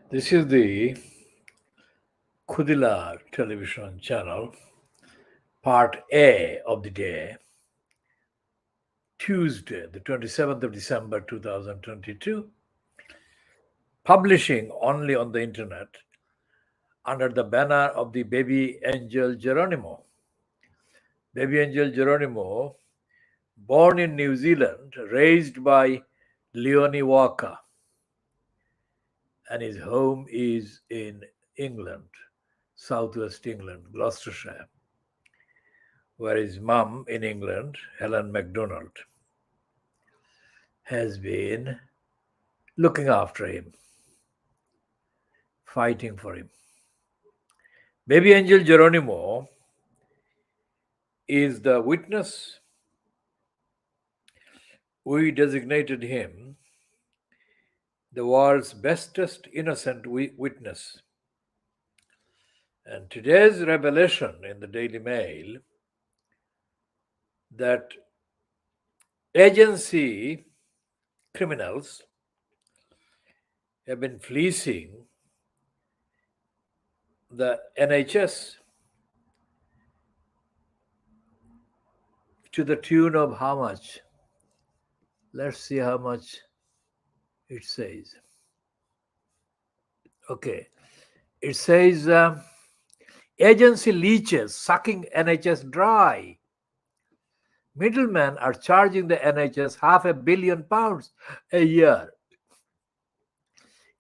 This is the Khoodeelaar television channel, part A of the day, Tuesday, the 27th of December 2022, publishing only on the internet under the banner of the baby angel Geronimo. Baby angel Geronimo, born in New Zealand, raised by Leonie Walker, and his home is in England, southwest England, Gloucestershire, where his mum in England, Helen MacDonald, has been looking after him, fighting for him. Baby angel Geronimo is the witness. We designated him the world's bestest innocent witness. And today's revelation in the Daily Mail that agency criminals have been fleecing the NHS to the tune of how much? Let's see how much it says. Okay. It says agency leeches sucking NHS dry. Middlemen are charging the NHS £500 million a year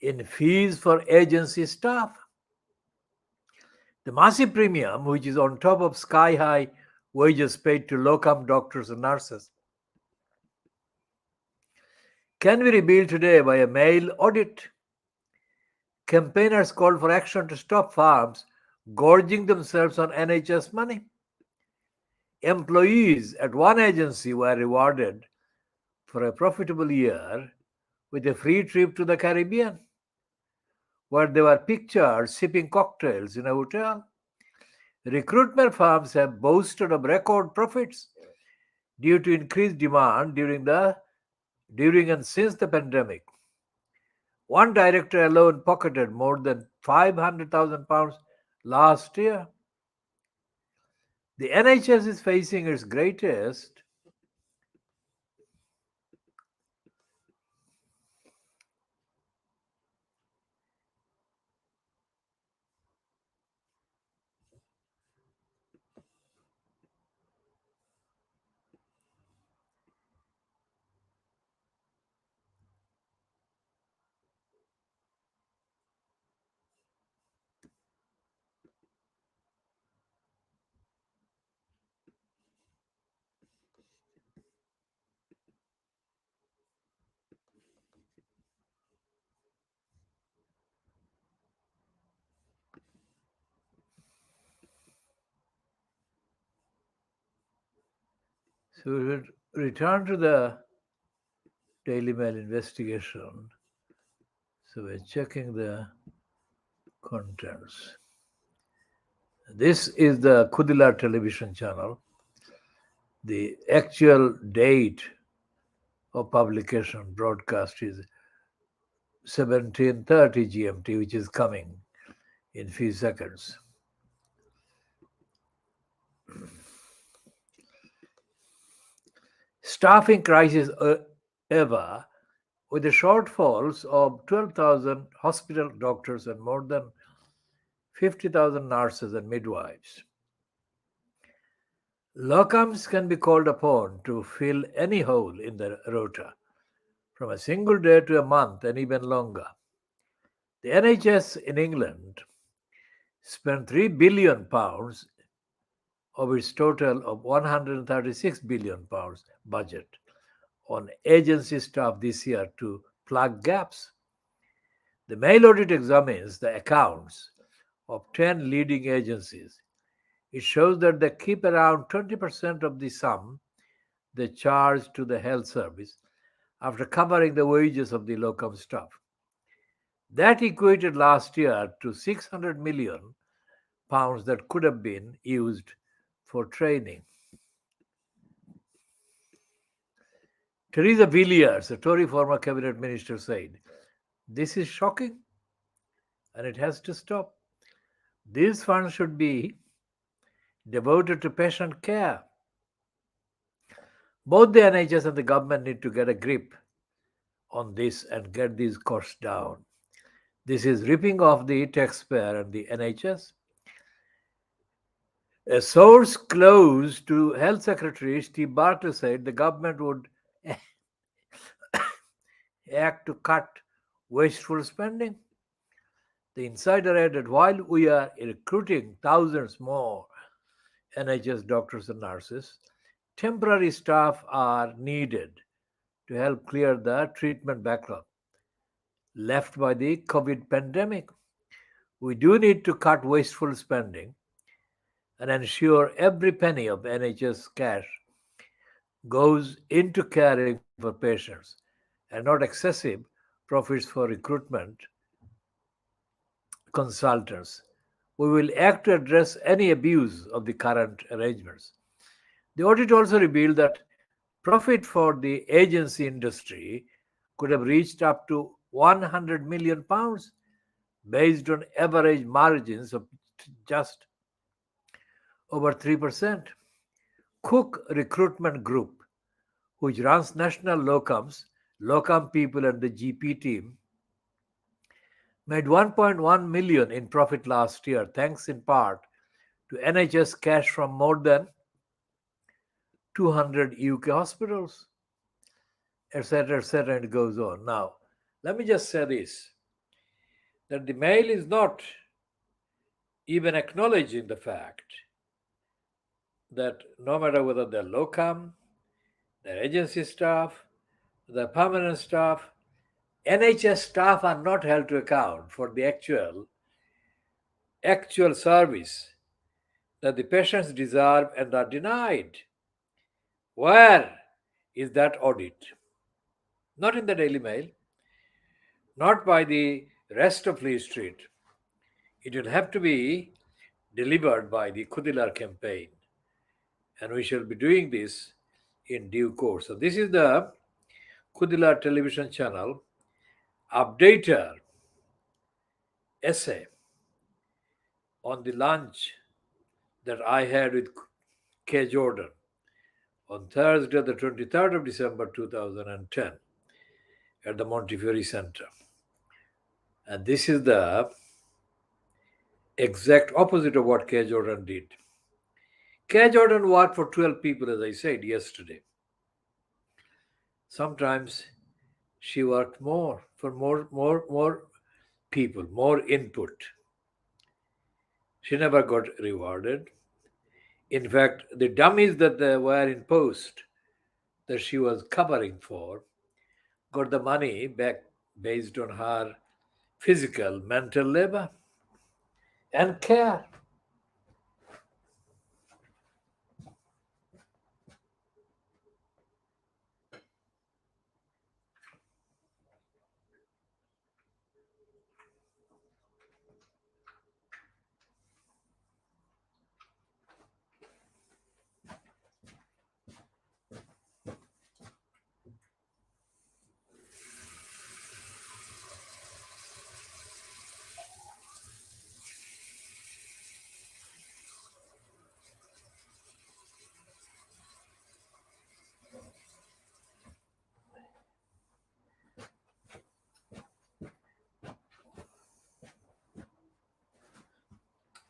in fees for agency staff. The massive premium, which is on top of sky-high wages paid to locum doctors and nurses, can be revealed today by a mail audit. Campaigners called for action to stop farms gorging themselves on NHS money. Employees at one agency were rewarded for a profitable year with a free trip to the Caribbean, where they were pictured sipping cocktails in a hotel. Recruitment firms have boasted of record profits due to increased demand during and since the pandemic. One director alone pocketed more than £500,000 last year. The NHS is facing its greatest So we will return to the Daily Mail investigation. So we're checking the contents. This is the Khoodeelaar television channel. The actual date of publication broadcast is 17:30 GMT, which is coming in few seconds. Staffing crisis ever, with the shortfalls of 12,000 hospital doctors and more than 50,000 nurses and midwives. Locums can be called upon to fill any hole in the rota, from a single day to a month and even longer. The NHS in England spent £3 billion of its total of £136 billion budget on agency staff this year to plug gaps. The Mail audit examines the accounts of 10 leading agencies. It shows that they keep around 20% of the sum they charge to the health service after covering the wages of the locum staff. That equated last year to £600 million that could have been used for training. Theresa Villiers, a Tory former cabinet minister, said, "This is shocking. and it has to stop. These funds should be devoted to patient care. Both the NHS and the government need to get a grip on this and get these costs down. This is ripping off the taxpayer and the NHS. A source close to Health Secretary Steve Barker said the government would act to cut wasteful spending. The insider added, while we are recruiting thousands more NHS doctors and nurses, temporary staff are needed to help clear the treatment backlog left by the COVID pandemic. We do need to cut wasteful spending and ensure every penny of NHS cash goes into caring for patients and not excessive profits for recruitment consultants. We will act to address any abuse of the current arrangements. The audit also revealed that profit for the agency industry could have reached up to £100 million based on average margins of just over 3%. Cook Recruitment Group, which runs national locum people and the GP team, made 1.1 million in profit last year, thanks in part to NHS cash from more than 200 UK hospitals, etc., etc., and it goes on. Now, let me just say this, that the Mail is not even acknowledging the fact that no matter whether they're locum, they're agency staff, they're permanent staff, NHS staff are not held to account for the actual service that the patients deserve and are denied. Where is that audit? Not in the Daily Mail, not by the rest of Lee Street. It will have to be delivered by the Khoodeelaar campaign, and we shall be doing this in due course. So this is the Khoodeelaar television channel updater essay on the lunch that I had with K. Jordan on Thursday, the 23rd of December 2010 at the Montefiore Center. And this is the exact opposite of what K. Jordan did. K. Jordan worked for 12 people, as I said yesterday. Sometimes she worked more for more people, more input. She never got rewarded. In fact, the dummies that were in post that she was covering for got the money back based on her physical, mental labor and care.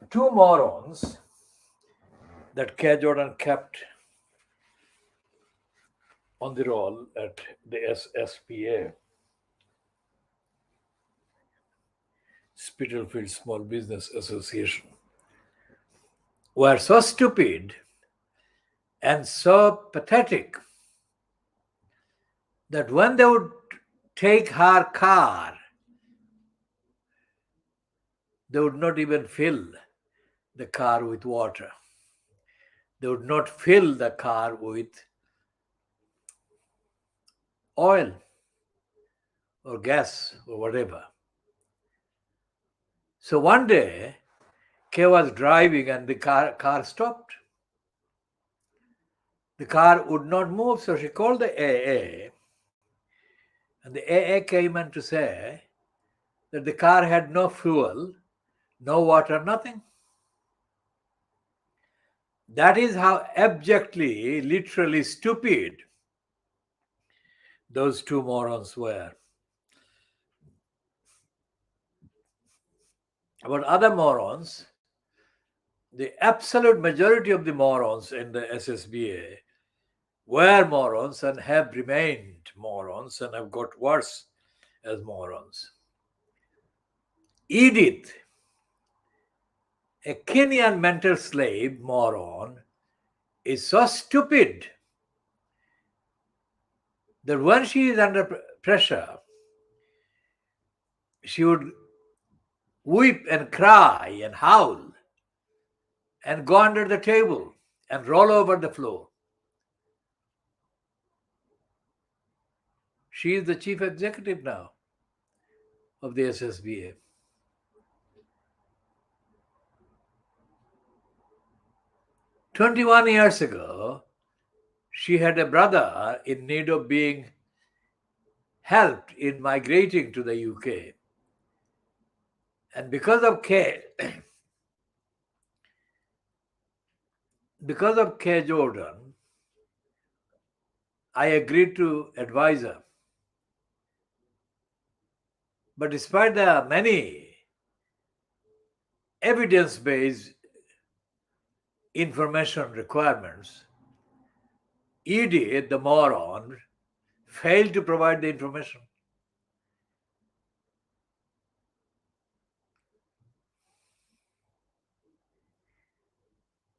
Two morons that K. Jordan kept on the roll at the SSPA, Spitalfield Small Business Association, were so stupid and so pathetic that when they would take her car, they would not even fill the car with water. They would not fill the car with oil or gas or whatever. So one day, Kay was driving and the car stopped. The car would not move, so she called the AA. And the AA came in to say that the car had no fuel, no water, nothing. That is how abjectly, literally stupid those two morons were. About other morons, the absolute majority of the morons in the SSBA were morons and have remained morons and have got worse as morons. Edith, a Kenyan mental slave moron, is so stupid that when she is under pressure, she would weep and cry and howl and go under the table and roll over the floor. She is the chief executive now of the SSBA. 21 years ago, she had a brother in need of being helped in migrating to the UK. And because of K. Jordan, I agreed to advise her. But despite the many evidence-based information requirements, Edith, the moron, failed to provide the information.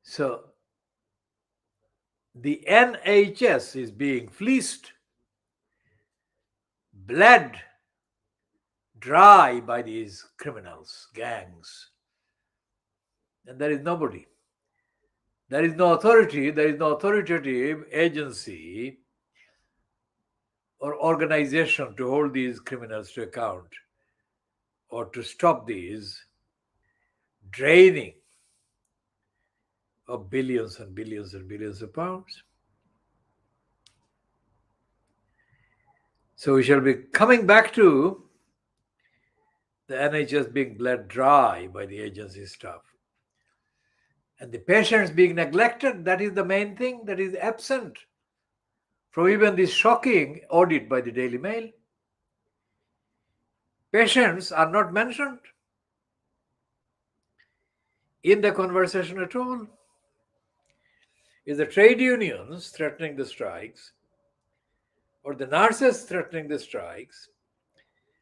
So the NHS is being fleeced, bled dry by these criminals, gangs. And there is nobody. There is no authority, there is no authoritative agency or organization to hold these criminals to account or to stop these draining of billions and billions and billions of pounds. So we shall be coming back to the NHS being bled dry by the agency staff. And the patients being neglected, that is the main thing that is absent from even this shocking audit by the Daily Mail. Patients are not mentioned in the conversation at all. Is the trade unions threatening the strikes or the nurses threatening the strikes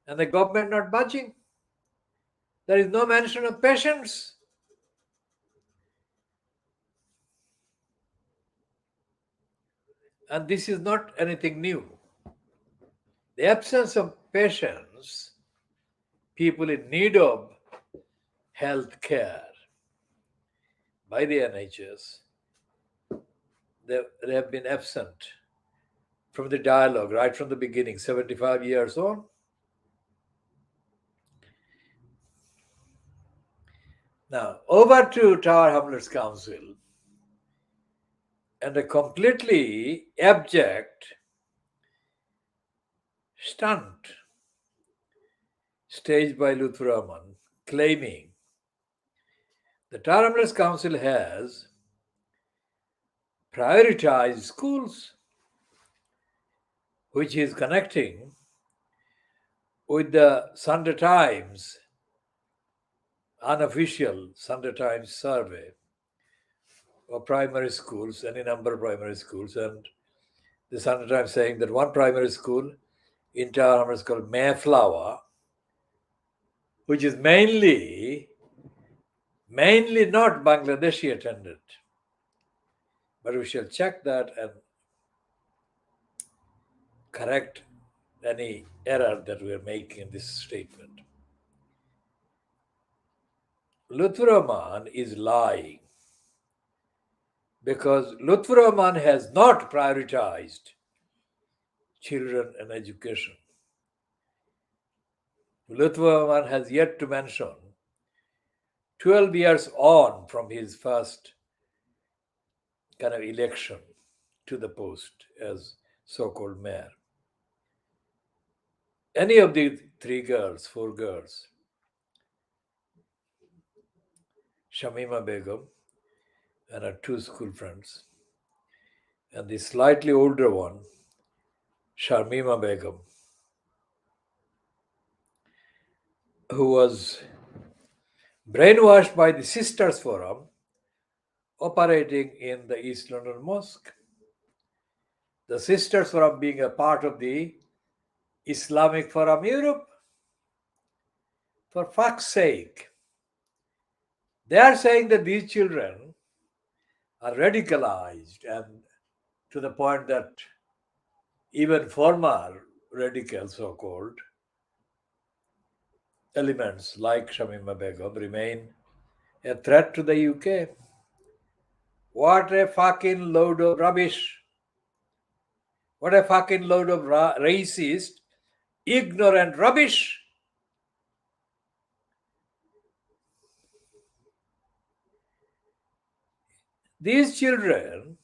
and the government not budging? There is no mention of patients. And this is not anything new. The absence of patients, people in need of health care by the NHS, they have been absent from the dialogue right from the beginning, 75 years on. Now, over to Tower Hamlets Council and a completely abject stunt staged by Lutfur Rahman, claiming the Tower Hamlets Council has prioritized schools, which is connecting with the Sunday Times, unofficial Sunday Times survey of primary schools, any number of primary schools, and the Sunday Times saying that one primary school in Tower Hamlets called Mayflower, which is mainly not Bangladeshi attended. But we shall check that and correct any error that we are making in this statement. Lutfur Rahman is lying because Lutfur Rahman has not prioritized children and education. Lutfur Rahman has yet to mention 12 years on from his first kind of election to the post as so-called mayor. Any of the three girls, four girls, Shamima Begum and her two school friends, and the slightly older one, Sharmima Begum, who was brainwashed by the Sisters Forum operating in the East London Mosque. The Sisters Forum being a part of the Islamic Forum Europe. For fuck's sake, they are saying that these children are radicalized, and to the point that even former radical so called elements like Shamima Begum remain a threat to the UK. What a fucking load of rubbish. What a fucking load of racist, ignorant rubbish. These children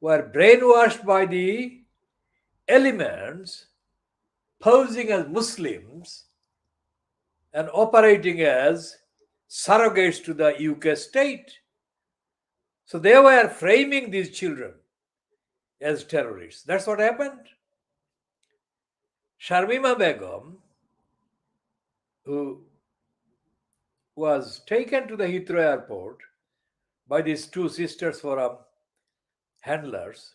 were brainwashed by the elements posing as Muslims and operating as surrogates to the UK state. So they were framing these children as terrorists. That's what happened. Sharmima Begum, who was taken to the Heathrow airport by these two Sisters Forum handlers,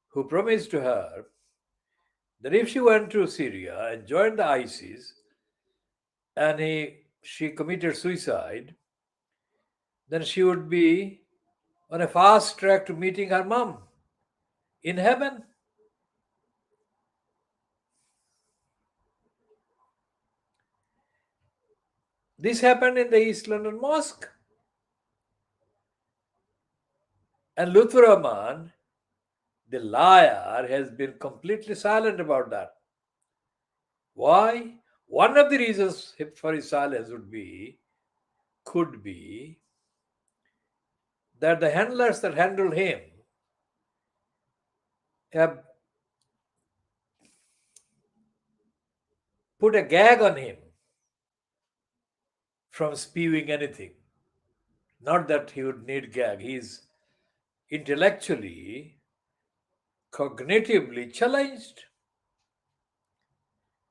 who promised to her that if she went to Syria and joined the ISIS and she committed suicide, then she would be on a fast track to meeting her mom in heaven. This happened in the East London Mosque. And Lutfur Rahman, the liar, has been completely silent about that. Why? One of the reasons for his silence could be, that the handlers that handle him have put a gag on him from spewing anything. Not that he would need gag. He's intellectually, cognitively challenged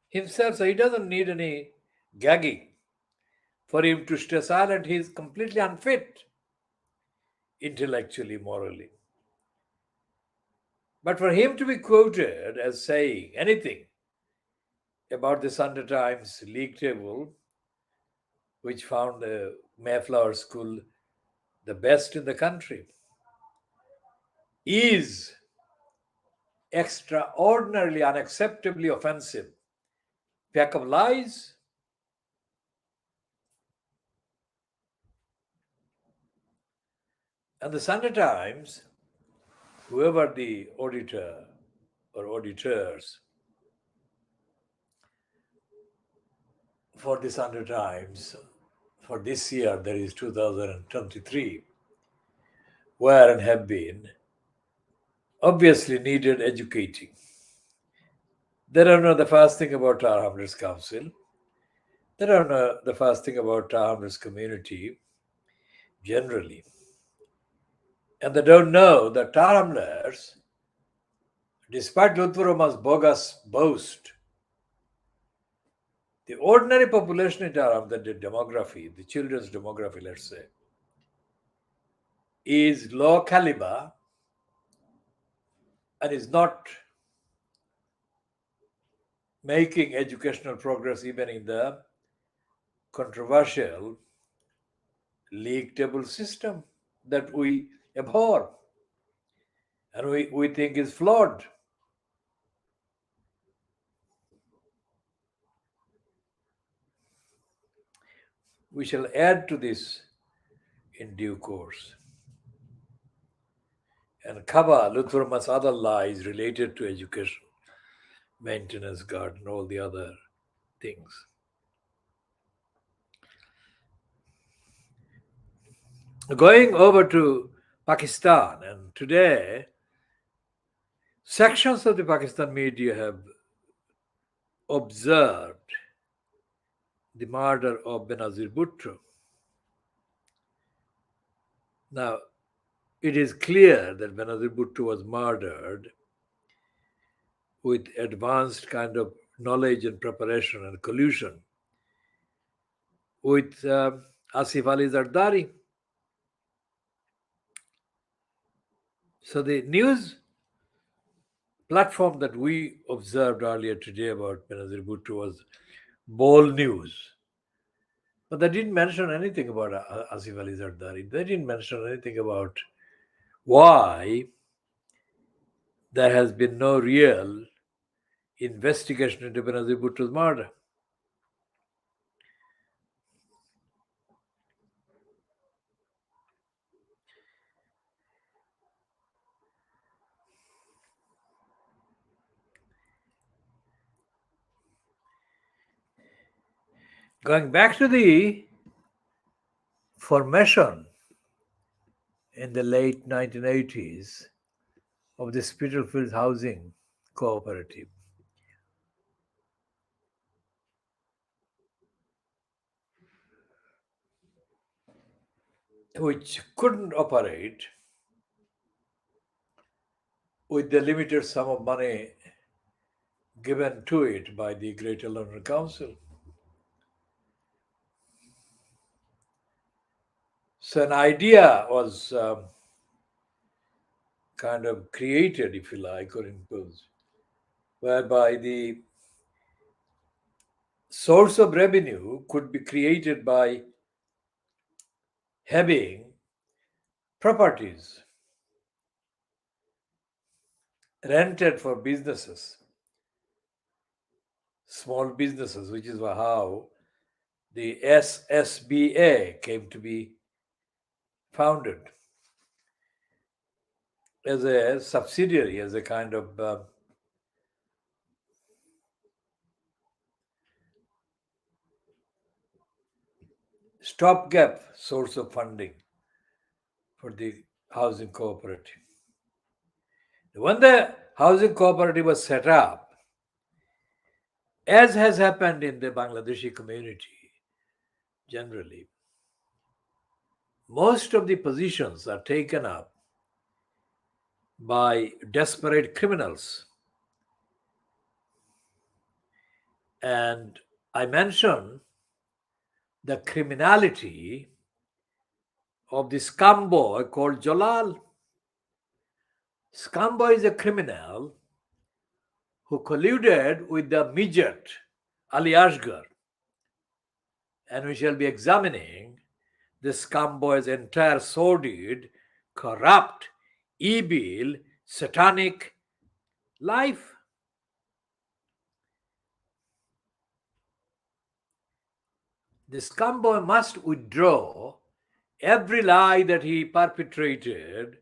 himself, so he doesn't need any gagging for him to stay silent. He's completely unfit intellectually, morally. But for him to be quoted as saying anything about the Sunday Times league table, which found the Mayflower School the best in the country, is extraordinarily, unacceptably offensive. Pack of lies. And the Sunday Times, whoever the auditor or auditors for the Sunday Times for this year, that is 2023, were and have been, obviously needed educating. They don't know the first thing about Tower Hamlets Council. They don't know the first thing about Tower Hamlets community generally. And they don't know that Tower Hamlets, despite Lutfur Rahman's bogus boast, the ordinary population in Tower Hamlets, the demography, the children's demography, let's say, is low caliber and is not making educational progress even in the controversial league table system that we abhor and we think is flawed. We shall add to this in due course and cover Lutfur Rahman's other lies related to education, maintenance guard, and all the other things. Going over to Pakistan, and today sections of the Pakistan media have observed the murder of Benazir Bhutto. Now, it is clear that Benazir Bhutto was murdered with advanced kind of knowledge and preparation and collusion with Asif Ali Zardari. So the news platform that we observed earlier today about Benazir Bhutto was Bol News. But they didn't mention anything about Asif Ali Zardari. They didn't mention anything about why there has been no real investigation into Benazir Bhutto's murder. Going back to the formation in the late 1980s of the Spitalfields Housing Cooperative, which couldn't operate with the limited sum of money given to it by the Greater London Council. So an idea was kind of created, if you like, or imposed, whereby the source of revenue could be created by having properties rented for businesses, small businesses, which is how the SSBA came to be founded as a subsidiary, as a kind of stopgap source of funding for the housing cooperative. When the housing cooperative was set up, as has happened in the Bangladeshi community generally, most of the positions are taken up by desperate criminals. And I mentioned the criminality of the scum boy called Jalal. Scum boy is a criminal who colluded with the midget Ali Asghar, and we shall be examining the scum boy's entire sordid, corrupt, evil, satanic life. The scum boy must withdraw every lie that he perpetrated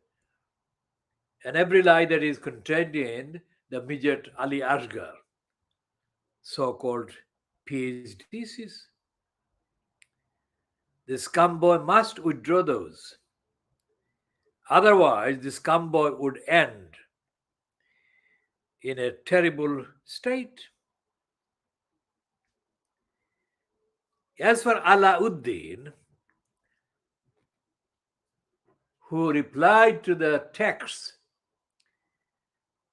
and every lie that is contained in the midget Ali Asghar so-called PhD thesis. The scum boy must withdraw those. Otherwise, the scum boy would end in a terrible state. As for Alauddin, who replied to the text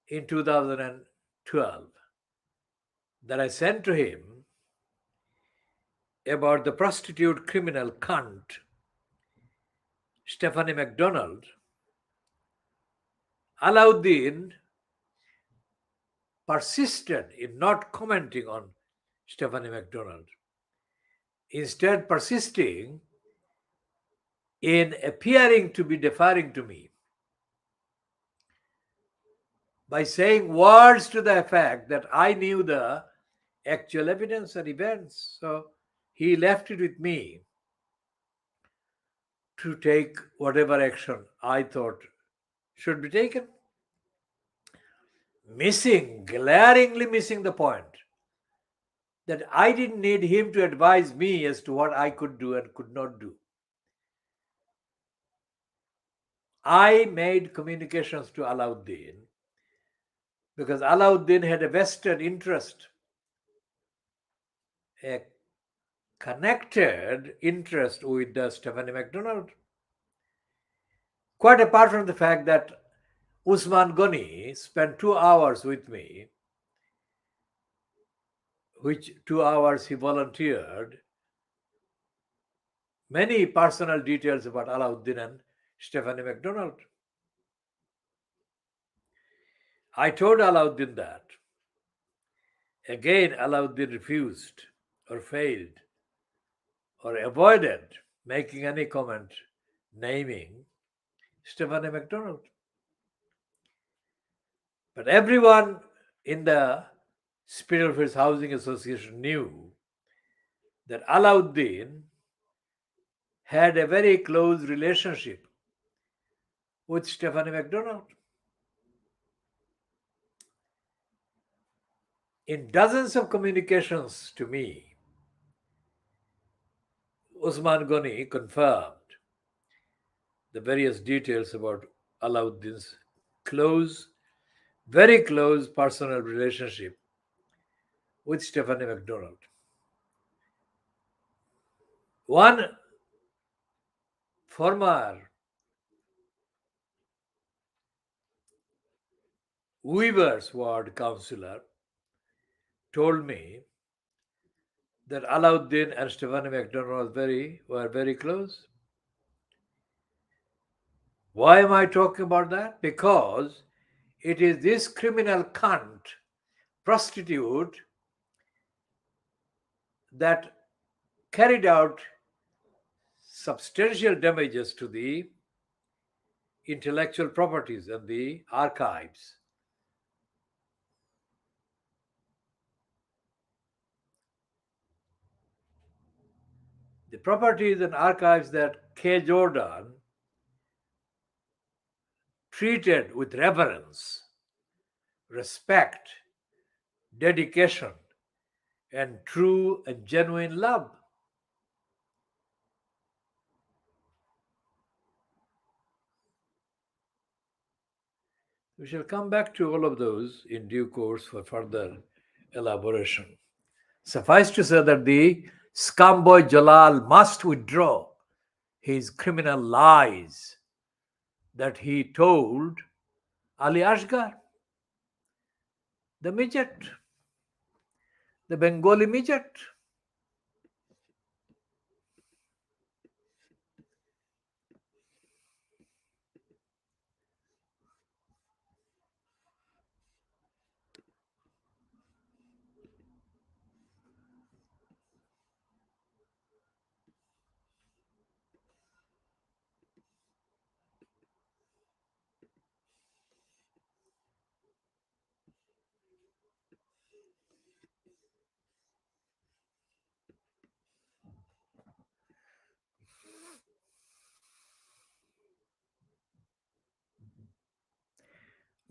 in 2012 that I sent to him about the prostitute criminal cunt Stephanie MacDonald, Alauddin persisted in not commenting on Stephanie MacDonald, instead persisting in appearing to be deferring to me by saying words to the effect that I knew the actual evidence and events. So he left it with me to take whatever action I thought should be taken. Glaringly missing the point that I didn't need him to advise me as to what I could do and could not do. I made communications to Alauddin because Alauddin had a vested interest a connected interest with Stephanie MacDonald. Quite apart from the fact that Usman Ghani spent 2 hours with me, which 2 hours he volunteered many personal details about Alauddin and Stephanie MacDonald. I told Alauddin that. Again, Alauddin refused or failed or avoided making any comment naming Stephanie MacDonald. But everyone in the Spitalfields Housing Association knew that Alauddin had a very close relationship with Stephanie MacDonald. In dozens of communications to me, Usman Ghani confirmed the various details about Alauddin's close, very close personal relationship with Stephanie MacDonald. One former Weaver's ward councillor told me that Alauddin and Stephanie MacDonald were very close. Why am I talking about that? Because it is this criminal cunt, prostitute, that carried out substantial damages to the intellectual properties and the archives. The properties and archives that K. Jordan treated with reverence, respect, dedication, and true and genuine love. We shall come back to all of those in due course for further elaboration. Suffice to say that the scumboy Jalal must withdraw his criminal lies that he told Ali Asghar, the midget, the Bengali midget.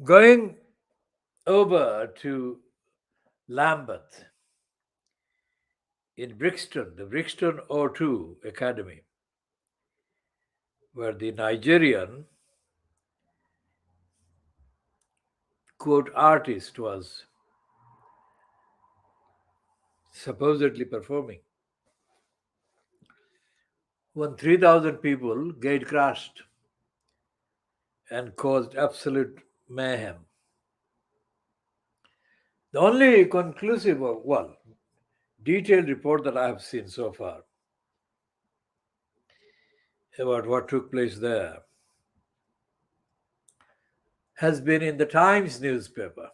Going over to Lambeth in Brixton, the Brixton O2 Academy, where the Nigerian quote artist was supposedly performing. When 3,000 people gate crashed and caused absolute mayhem. The only conclusive, well, detailed report that I have seen so far about what took place there has been in the Times newspaper,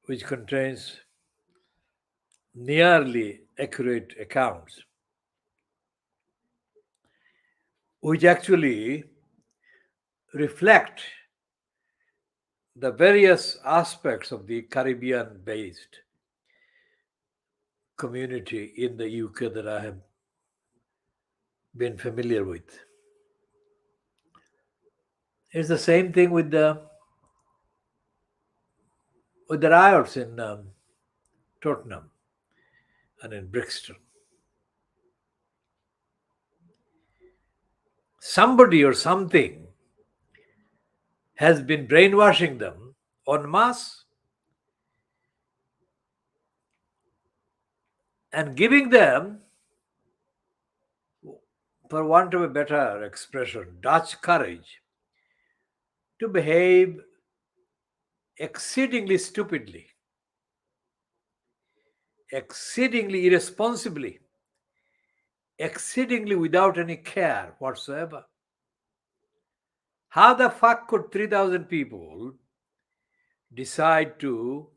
which contains nearly accurate accounts, which actually reflect the various aspects of the Caribbean based community in the UK that I have been familiar with. It's the same thing with the riots in Tottenham and in Brixton. Somebody or something has been brainwashing them en masse. and giving them, for want of a better expression, Dutch courage to behave exceedingly stupidly, exceedingly irresponsibly, exceedingly without any care whatsoever. How the fuck could 3,000 people decide to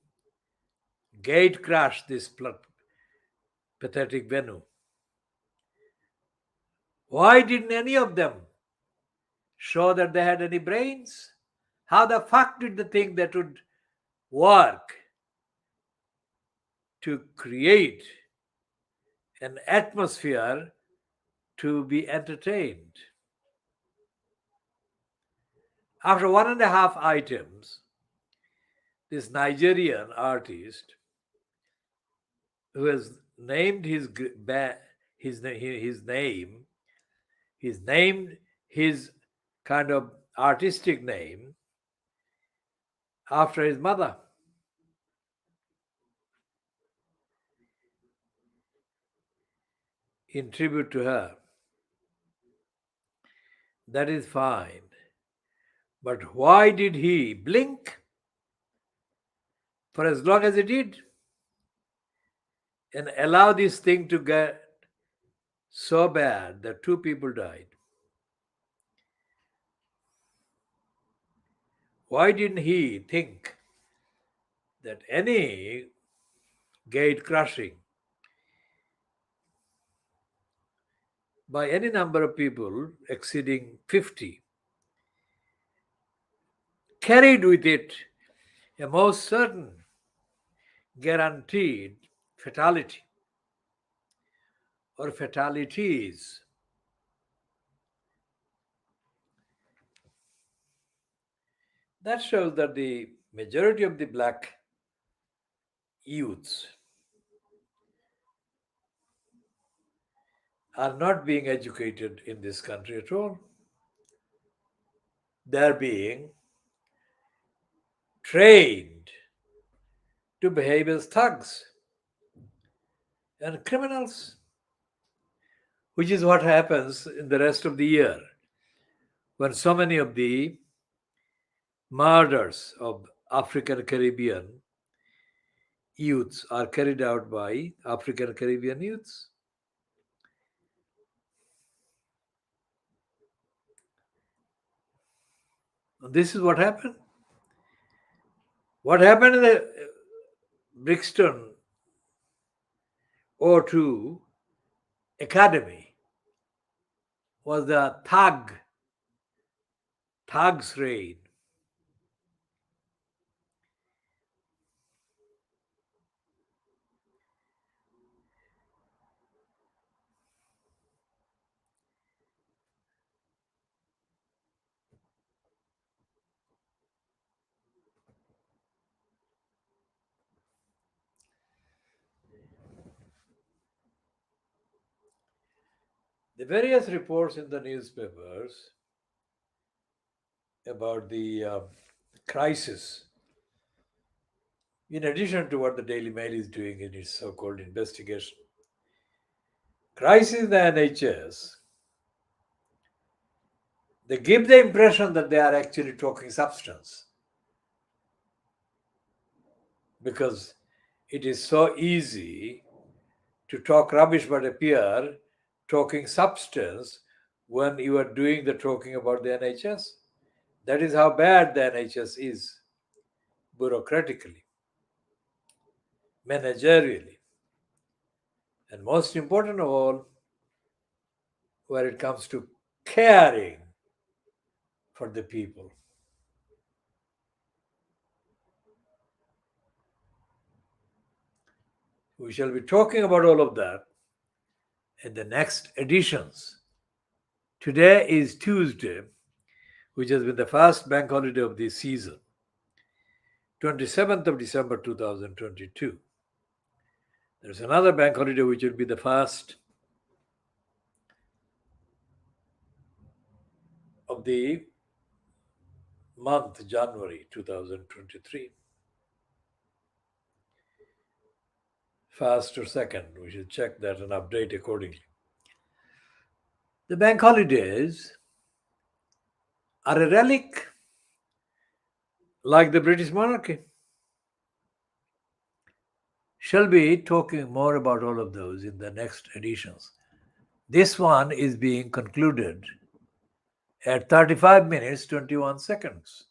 gate crash this pathetic venue? Why didn't any of them show that they had any brains? How the fuck did they think that would work to create an atmosphere to be entertained? After 1.5 items, this Nigerian artist who has named his name, he's named his kind of artistic name after his mother, in tribute to her. That is fine. But why did he blink for as long as he did and allow this thing to get so bad that two people died? Why didn't he think that any gate crushing by any number of people exceeding 50 carried with it a most certain, guaranteed fatality or fatalities? That shows that the majority of the black youths are not being educated in this country at all. They're being trained to behave as thugs and criminals, which is what happens in the rest of the year when so many of the murders of African Caribbean youths are carried out by African Caribbean youths. This is what happened. What happened in the Brixton O2 Academy was the thugs raid. The various reports in the newspapers about the crisis, in addition to what the Daily Mail is doing in its so called investigation, crisis in the NHS, they give the impression that they are actually talking substance because it is so easy to talk rubbish but appear talking substance when you are doing the talking about the NHS. That is how bad the NHS is, bureaucratically, managerially, and most important of all, where it comes to caring for the people. We shall be talking about all of that in the next editions. Today is Tuesday, which has been the first bank holiday of this season, 27th of December 2022. There's another bank holiday which will be the first of the month, January 2023. Fast or second. We should check that and update accordingly. The bank holidays are a relic like the British monarchy. Shall be talking more about all of those in the next editions. This one is being concluded at 35 minutes 21 seconds.